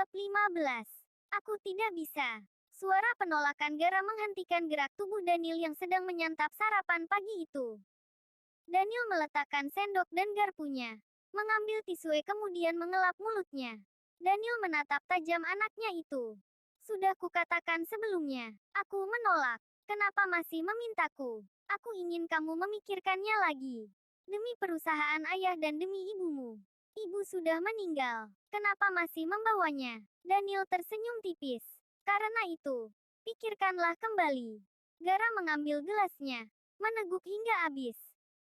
Bab 15. Aku tidak bisa. Suara penolakan Gara menghentikan gerak tubuh Daniel yang sedang menyantap sarapan pagi itu. Daniel meletakkan sendok dan garpunya. Mengambil tisu kemudian mengelap mulutnya. Daniel menatap tajam anaknya itu. Sudah kukatakan sebelumnya, aku menolak. Kenapa masih memintaku? Aku ingin kamu memikirkannya lagi. Demi perusahaan ayah dan demi ibumu. Ibu sudah meninggal. Kenapa masih membawanya? Daniel tersenyum tipis. Karena itu, pikirkanlah kembali. Gara mengambil gelasnya, meneguk hingga habis.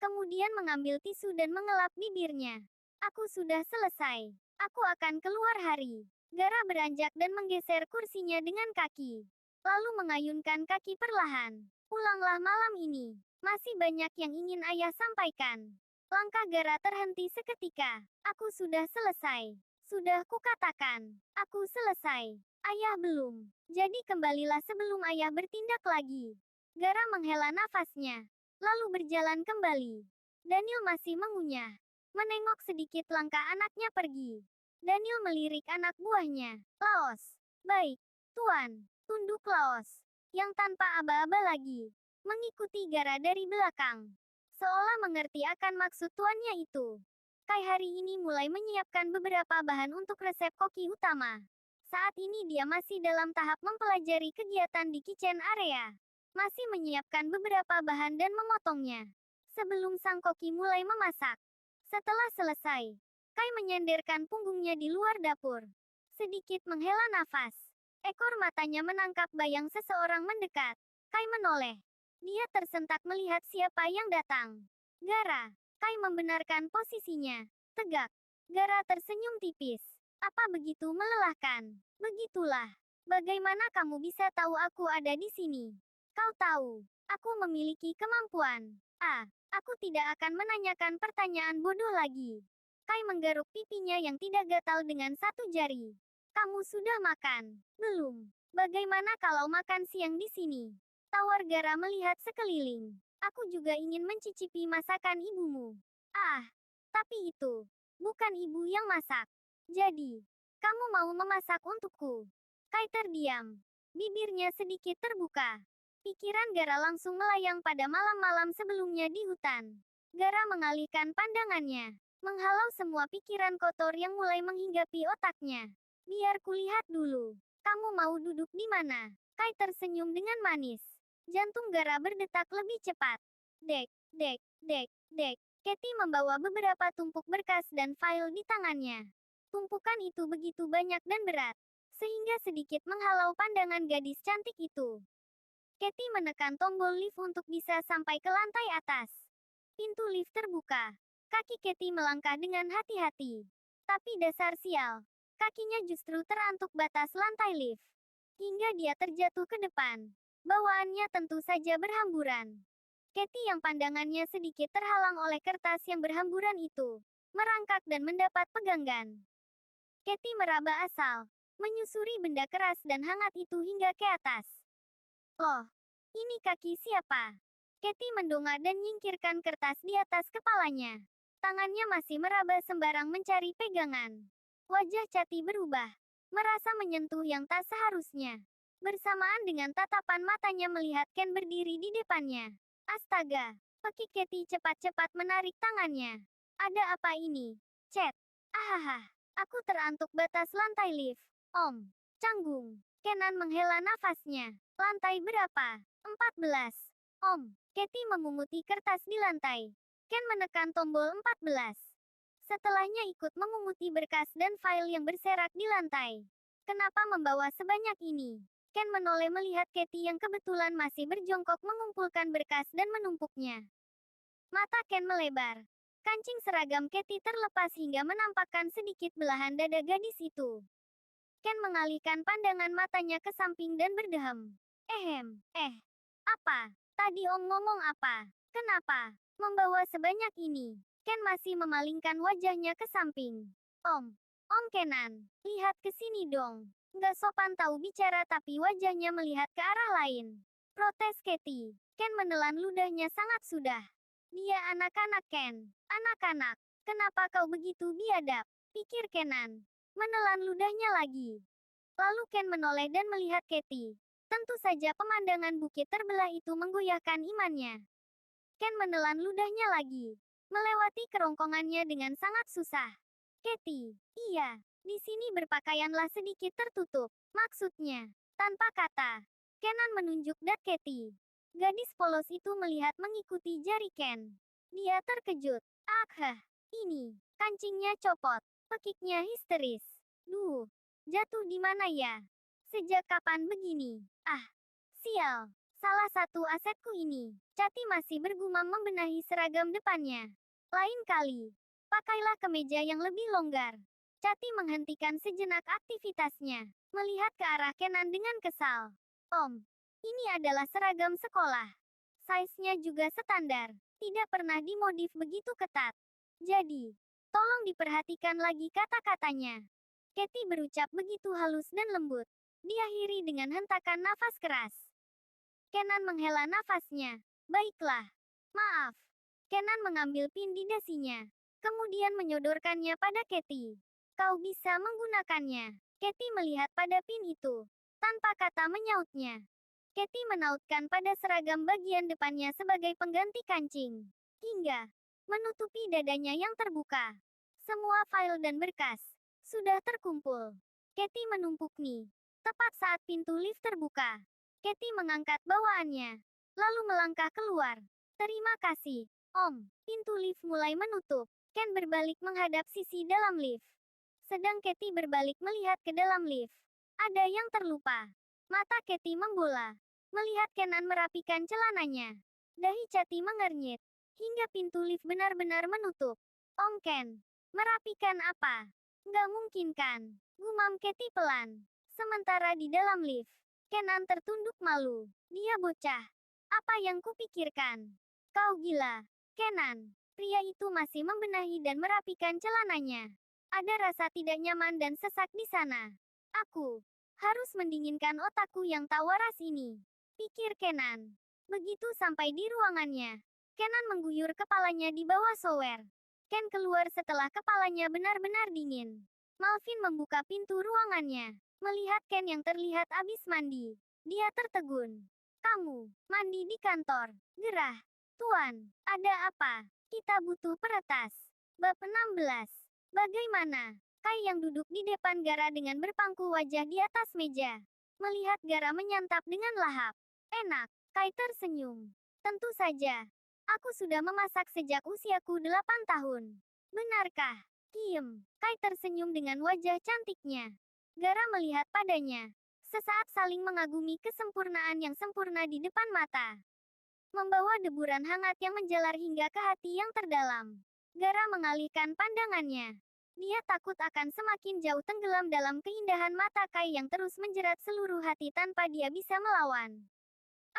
Kemudian mengambil tisu dan mengelap bibirnya. Aku sudah selesai. Aku akan keluar hari. Gara beranjak dan menggeser kursinya dengan kaki. Lalu mengayunkan kaki perlahan. Pulanglah malam ini. Masih banyak yang ingin ayah sampaikan. Langkah Gara terhenti seketika. Aku sudah selesai. Sudah kukatakan. Aku selesai. Ayah belum. Jadi kembalilah sebelum ayah bertindak lagi. Gara menghela nafasnya. Lalu berjalan kembali. Daniel masih mengunyah. Menengok sedikit langkah anaknya pergi. Daniel melirik anak buahnya. Laos. Baik. Tuan. Tunduk Laos. Yang tanpa aba-aba lagi. Mengikuti Gara dari belakang. Seolah mengerti akan maksud tuannya itu. Kai hari ini mulai menyiapkan beberapa bahan untuk resep koki utama. Saat ini dia masih dalam tahap mempelajari kegiatan di kitchen area. Masih menyiapkan beberapa bahan dan memotongnya. Sebelum sang koki mulai memasak. Setelah selesai, Kai menyenderkan punggungnya di luar dapur. Sedikit menghela nafas. Ekor matanya menangkap bayang seseorang mendekat. Kai menoleh. Dia tersentak melihat siapa yang datang. Gara. Kai membenarkan posisinya. Tegak. Gara tersenyum tipis. Apa begitu melelahkan? Begitulah. Bagaimana kamu bisa tahu aku ada di sini? Kau tahu, aku memiliki kemampuan. Aku tidak akan menanyakan pertanyaan bodoh lagi. Kai menggaruk pipinya yang tidak gatal dengan satu jari. Kamu sudah makan? Belum. Bagaimana kalau makan siang di sini? Tawar Gara melihat sekeliling. Aku juga ingin mencicipi masakan ibumu. Tapi itu bukan ibu yang masak. Jadi, kamu mau memasak untukku? Kai terdiam. Bibirnya sedikit terbuka. Pikiran Gara langsung melayang pada malam-malam sebelumnya di hutan. Gara mengalihkan pandangannya, menghalau semua pikiran kotor yang mulai menghinggapi otaknya. Biar kulihat dulu. Kamu mau duduk di mana? Kai tersenyum dengan manis. Jantung Gara berdetak lebih cepat. Dek, dek, dek, dek. Katy membawa beberapa tumpuk berkas dan file di tangannya. Tumpukan itu begitu banyak dan berat, sehingga sedikit menghalau pandangan gadis cantik itu. Katy menekan tombol lift untuk bisa sampai ke lantai atas. Pintu lift terbuka. Kaki Katy melangkah dengan hati-hati. Tapi dasar sial, kakinya justru terantuk batas lantai lift. Hingga dia terjatuh ke depan. Bawaannya tentu saja berhamburan. Katy yang pandangannya sedikit terhalang oleh kertas yang berhamburan itu, merangkak dan mendapat peganggan. Katy meraba asal, menyusuri benda keras dan hangat itu hingga ke atas. Loh, ini kaki siapa? Katy mendongak dan nyingkirkan kertas di atas kepalanya. Tangannya masih meraba sembarang mencari pegangan. Wajah Cathy berubah, merasa menyentuh yang tak seharusnya. Bersamaan dengan tatapan matanya melihat Ken berdiri di depannya. Astaga, pekik Katy cepat-cepat menarik tangannya. Ada apa ini? Cet. Aku terantuk batas lantai lift. Om. Canggung. Kenan menghela nafasnya. Lantai berapa? 14. Om. Katy memunguti kertas di lantai. Ken menekan tombol 14. Setelahnya ikut memunguti berkas dan file yang berserak di lantai. Kenapa membawa sebanyak ini? Ken menoleh melihat Katy yang kebetulan masih berjongkok mengumpulkan berkas dan menumpuknya. Mata Ken melebar. Kancing seragam Katy terlepas hingga menampakkan sedikit belahan dada gadis itu. Ken mengalihkan pandangan matanya ke samping dan berdehem. Apa? Tadi Om ngomong apa? Kenapa membawa sebanyak ini? Ken masih memalingkan wajahnya ke samping. Om Kenan, lihat ke sini dong. Nggak sopan tahu bicara tapi wajahnya melihat ke arah lain. Protes Katy. Ken menelan ludahnya sangat sudah. Dia anak-anak Ken. Anak-anak. Kenapa kau begitu biadab? Pikir Kenan. menelan ludahnya lagi. Lalu Ken menoleh dan melihat Katie. Tentu saja pemandangan bukit terbelah itu menggoyahkan imannya. Ken menelan ludahnya lagi, melewati kerongkongannya dengan sangat susah. Katie, iya, di sini berpakaianlah sedikit tertutup. Maksudnya, tanpa kata. Kenan menunjuk Katie. Gadis polos itu melihat mengikuti jari Ken. Dia terkejut. Ah, ini, kancingnya copot, pekiknya histeris. Duh, jatuh di mana ya? Sejak kapan begini? Ah, sial. Salah satu asetku ini. Cathy masih bergumam membenahi seragam depannya. Lain kali, pakailah kemeja yang lebih longgar. Cathy menghentikan sejenak aktivitasnya, melihat ke arah Kenan dengan kesal. Om, ini adalah seragam sekolah. Size-nya juga standar, tidak pernah dimodif begitu ketat. Jadi, tolong diperhatikan lagi kata-katanya. Katie berucap begitu halus dan lembut. Diakhiri dengan hentakan nafas keras. Kenan menghela nafasnya. Baiklah. Maaf. Kenan mengambil pin di dasinya. Kemudian menyodorkannya pada Katie. Kau bisa menggunakannya. Katie melihat pada pin itu. Tanpa kata menyautnya. Katie menautkan pada seragam bagian depannya sebagai pengganti kancing. Hingga menutupi dadanya yang terbuka. Semua file dan berkas sudah terkumpul. Katie menumpuk nih. Tepat saat pintu lift terbuka. Katie mengangkat bawaannya. Lalu melangkah keluar. Terima kasih, Om. Pintu lift mulai menutup. Ken berbalik menghadap sisi dalam lift. Sedang Katie berbalik melihat ke dalam lift. Ada yang terlupa. Mata Katie membola. Melihat Kenan merapikan celananya. Dahi Cathy mengernyit. Hingga pintu lift benar-benar menutup. Om Ken. Merapikan apa? Nggak mungkin kan? Gumam Katie pelan. Sementara di dalam lift, Kenan tertunduk malu. Dia bocah. Apa yang kupikirkan? Kau gila. Kenan. Pria itu masih membenahi dan merapikan celananya. Ada rasa tidak nyaman dan sesak di sana. Aku harus mendinginkan otakku yang tak waras ini. Pikir Kenan. Begitu sampai di ruangannya, Kenan mengguyur kepalanya di bawah shower. Ken keluar setelah kepalanya benar-benar dingin. Malvin membuka pintu ruangannya. Melihat Ken yang terlihat habis mandi, dia tertegun. Kamu, mandi di kantor. Gerah. Tuan, ada apa? Kita butuh peretas. Bab 16. Bagaimana? Kai yang duduk di depan Gara dengan berpangku wajah di atas meja. Melihat Gara menyantap dengan lahap. Enak. Kai tersenyum. Tentu saja. Aku sudah memasak sejak usiaku 8 tahun. Benarkah? Kai tersenyum dengan wajah cantiknya. Gara melihat padanya. Sesaat saling mengagumi kesempurnaan yang sempurna di depan mata. Membawa deburan hangat yang menjalar hingga ke hati yang terdalam. Gara mengalihkan pandangannya. Dia takut akan semakin jauh tenggelam dalam keindahan mata Kai yang terus menjerat seluruh hati tanpa dia bisa melawan.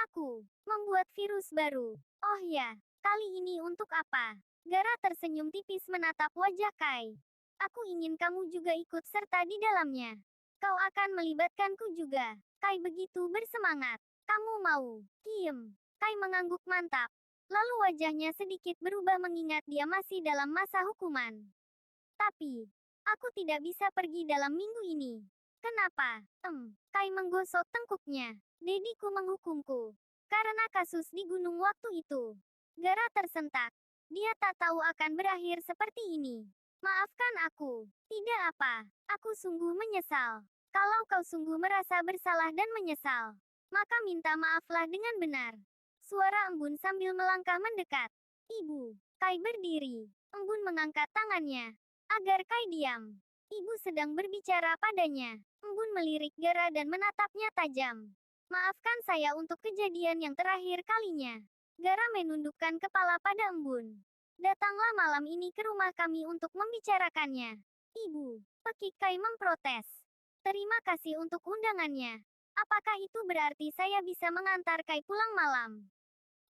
Aku membuat virus baru. Oh ya, kali ini untuk apa? Gara tersenyum tipis menatap wajah Kai. Aku ingin kamu juga ikut serta di dalamnya. Kau akan melibatkanku juga. Kai begitu bersemangat. Kamu mau? Kai mengangguk mantap. Lalu wajahnya sedikit berubah mengingat dia masih dalam masa hukuman. Tapi, aku tidak bisa pergi dalam minggu ini. Kenapa? Kai menggosok tengkuknya. Dediku menghukumku. Karena kasus di gunung waktu itu. Gara tersentak. Dia tak tahu akan berakhir seperti ini. Maafkan aku. Tidak apa. Aku sungguh menyesal. Kalau kau sungguh merasa bersalah dan menyesal, maka minta maaflah dengan benar. Suara embun sambil melangkah mendekat. Ibu. Kai berdiri. Embun mengangkat tangannya agar Kai diam. Ibu sedang berbicara padanya. Embun melirik Gara dan menatapnya tajam. Maafkan saya untuk kejadian yang terakhir kalinya. Gara menundukkan kepala pada embun. Datanglah malam ini ke rumah kami untuk membicarakannya. Ibu, Pekik Kai memprotes. Terima kasih untuk undangannya. Apakah itu berarti saya bisa mengantar Kai pulang malam?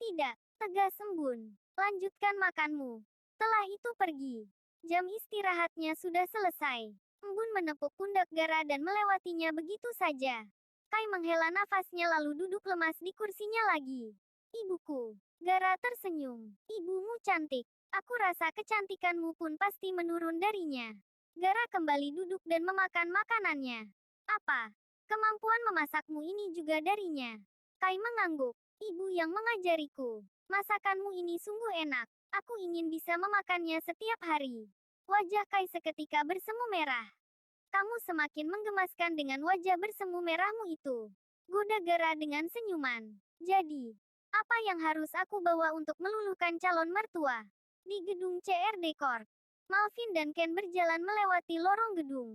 Tidak, tegas embun. Lanjutkan makanmu. Setelah itu pergi. Jam istirahatnya sudah selesai. Embun menepuk pundak Gara dan melewatinya begitu saja. Kai menghela nafasnya lalu duduk lemas di kursinya lagi. Ibuku. Gara tersenyum. Ibumu cantik. Aku rasa kecantikanmu pun pasti menurun darinya. Gara kembali duduk dan memakan makanannya. Apa? Kemampuan memasakmu ini juga darinya. Kai mengangguk. Ibu yang mengajariku. Masakanmu ini sungguh enak. Aku ingin bisa memakannya setiap hari. Wajah Kai seketika bersemu merah. Kamu semakin menggemaskan dengan wajah bersemu merahmu itu. Goda Gara dengan senyuman. Jadi, apa yang harus aku bawa untuk meluluhkan calon mertua? Di gedung CRD Court, Malvin dan Ken berjalan melewati lorong gedung.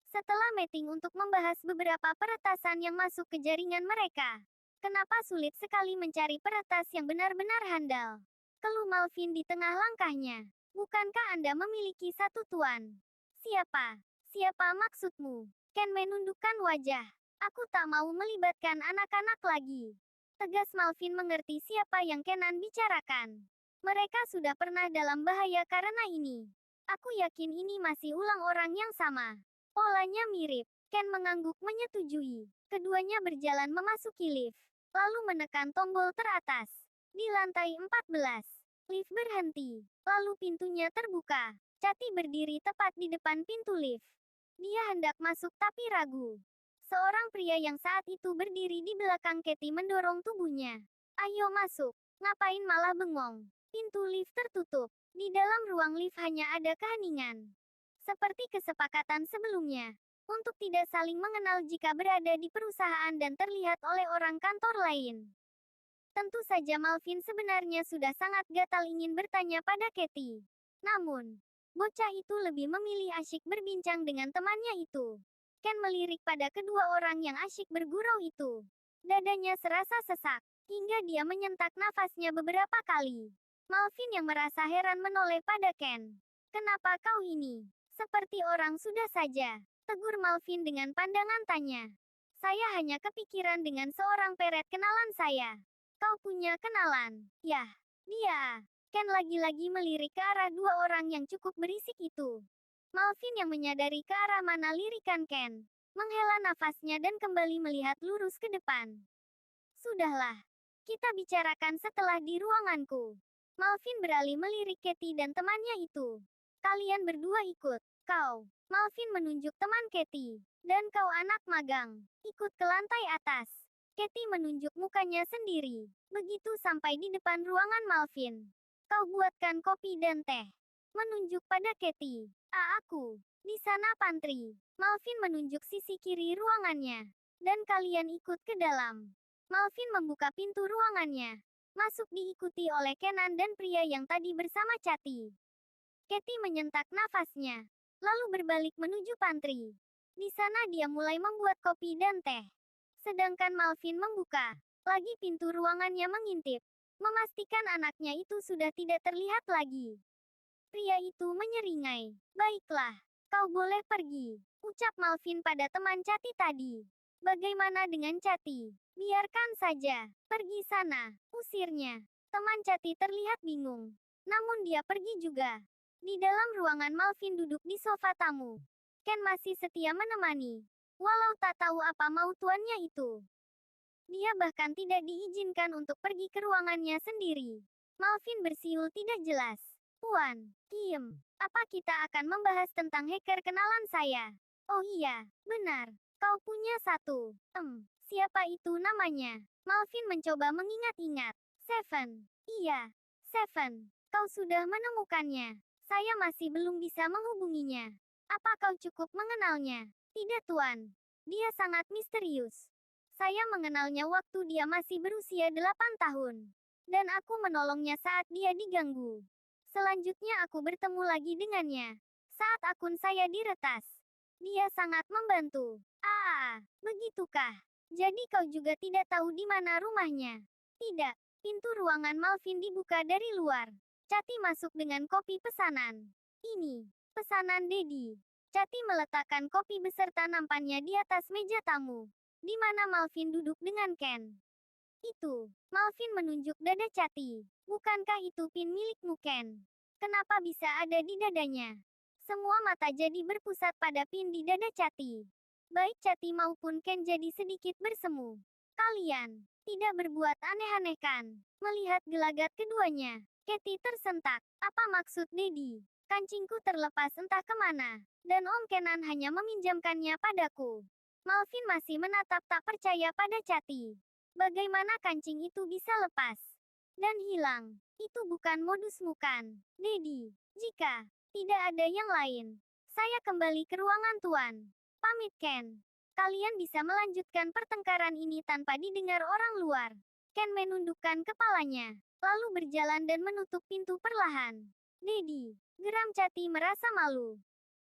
Setelah meeting untuk membahas beberapa peretasan yang masuk ke jaringan mereka. Kenapa sulit sekali mencari peretas yang benar-benar handal? Keluh Malvin di tengah langkahnya. Bukankah Anda memiliki satu tuan? Siapa? Siapa maksudmu? Ken menundukkan wajah. Aku tak mau melibatkan anak-anak lagi. Tegas Malvin mengerti siapa yang Kenan bicarakan. Mereka sudah pernah dalam bahaya karena ini. Aku yakin ini masih ulang orang yang sama. Polanya mirip. Ken mengangguk menyetujui. Keduanya berjalan memasuki lift. Lalu menekan tombol teratas. Di lantai 14. Lift berhenti. Lalu pintunya terbuka. Cathy berdiri tepat di depan pintu lift. Dia hendak masuk tapi ragu. Seorang pria yang saat itu berdiri di belakang Cathy mendorong tubuhnya. Ayo masuk. Ngapain malah bengong? Pintu lift tertutup. Di dalam ruang lift hanya ada keheningan. Seperti kesepakatan sebelumnya. Untuk tidak saling mengenal jika berada di perusahaan dan terlihat oleh orang kantor lain. Tentu saja Malvin sebenarnya sudah sangat gatal ingin bertanya pada Cathy. Namun, bocah itu lebih memilih asyik berbincang dengan temannya itu. Ken melirik pada kedua orang yang asyik bergurau itu. Dadanya serasa sesak, hingga dia menyentak nafasnya beberapa kali. Malvin yang merasa heran menoleh pada Ken. Kenapa kau ini? Seperti orang sudah saja, tegur Malvin dengan pandangan tanya. Saya hanya kepikiran dengan seorang peret kenalan saya. Kau punya kenalan? Yah, dia. Ken lagi-lagi melirik ke arah dua orang yang cukup berisik itu. Malvin yang menyadari ke arah mana lirikan Ken. Menghela nafasnya dan kembali melihat lurus ke depan. Sudahlah. Kita bicarakan setelah di ruanganku. Malvin beralih melirik Cathy dan temannya itu. Kalian berdua ikut. Kau. Malvin menunjuk teman Cathy. Dan kau anak magang. Ikut ke lantai atas. Cathy menunjuk mukanya sendiri. Begitu sampai di depan ruangan Malvin. Kau buatkan kopi dan teh. Menunjuk pada Cathy. Aku. Di sana pantry. Malvin menunjuk sisi kiri ruangannya. Dan kalian ikut ke dalam. Malvin membuka pintu ruangannya. Masuk diikuti oleh Kenan dan pria yang tadi bersama Cathy. Cathy menyentak nafasnya. Lalu berbalik menuju pantry. Di sana dia mulai membuat kopi dan teh. Sedangkan Malvin membuka lagi pintu ruangannya mengintip. Memastikan anaknya itu sudah tidak terlihat lagi. Pria itu menyeringai. Baiklah, kau boleh pergi, ucap Malvin pada teman Cathy tadi. Bagaimana dengan Cathy? Biarkan saja, pergi sana, usirnya. Teman Cathy terlihat bingung. Namun dia pergi juga. Di dalam ruangan Malvin duduk di sofa tamu. Ken masih setia menemani. Walau tak tahu apa mau tuannya itu. Dia bahkan tidak diizinkan untuk pergi ke ruangannya sendiri. Malvin bersiul tidak jelas. Tuan, Kim, apa kita akan membahas tentang hacker kenalan saya? Oh iya, benar. Kau punya satu. Siapa itu namanya? Malvin mencoba mengingat-ingat. Seven. Iya, Seven. Kau sudah menemukannya. Saya masih belum bisa menghubunginya. Apa kau cukup mengenalnya? Tidak, Tuan. Dia sangat misterius. Saya mengenalnya waktu dia masih berusia 8 tahun. Dan aku menolongnya saat dia diganggu. Selanjutnya aku bertemu lagi dengannya. Saat akun saya diretas. Dia sangat membantu. Begitukah? Jadi kau juga tidak tahu di mana rumahnya? Tidak. Pintu ruangan Malvin dibuka dari luar. Cathy masuk dengan kopi pesanan. Ini, pesanan Dedi. Cathy meletakkan kopi beserta nampannya di atas meja tamu. Di mana Malvin duduk dengan Ken. Itu, Malvin menunjuk dada Cathy. Bukankah itu pin milikmu, Ken? Kenapa bisa ada di dadanya? Semua mata jadi berpusat pada pin di dada Cathy. Baik Cathy maupun Ken jadi sedikit bersemu. Kalian tidak berbuat aneh-aneh kan? Melihat gelagat keduanya, Cathy tersentak. Apa maksud Dedi? Kancingku terlepas entah kemana, dan Om Kenan hanya meminjamkannya padaku. Malvin masih menatap tak percaya pada Cati. Bagaimana kancing itu bisa lepas dan hilang? Itu bukan modusmu kan, Dedi? Jika tidak ada yang lain, saya kembali ke ruangan Tuan. Pamit Ken. Kalian bisa melanjutkan pertengkaran ini tanpa didengar orang luar. Ken menundukkan kepalanya, lalu berjalan dan menutup pintu perlahan. Dedi, geram Cati merasa malu.